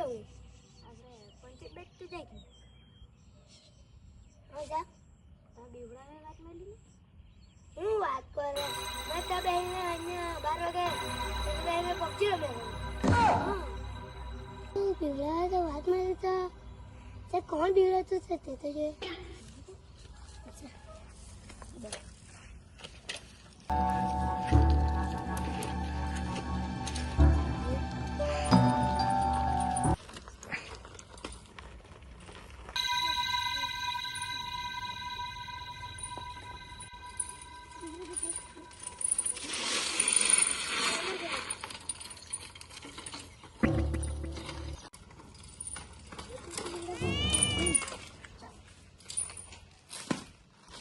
હું આપણે પંચાયત બેઠ તો જાય કે હા જા તા બેવડાને વાત મળી હું વાત કરે મેં તા બેહીને અહીંયા 12 વાગે બેહીને પબજી રમે તું બેવડા તો વાત મળી તો કોણ બેવડાતું છે તે તો જોઈએ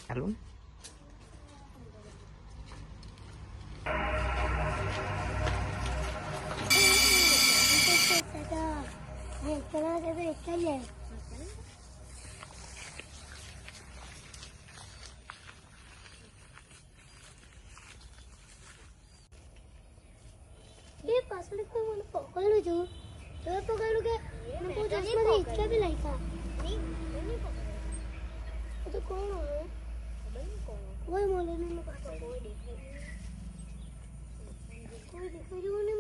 Alun? ये पासवर्ड को मैंने पकड़ लो जो तो पकड़ लो के मैं को दस में इतना भी नहीं था नहीं पकड़ तो कौन है कोई मोले नहीं मैं कोई देखे जो नहीं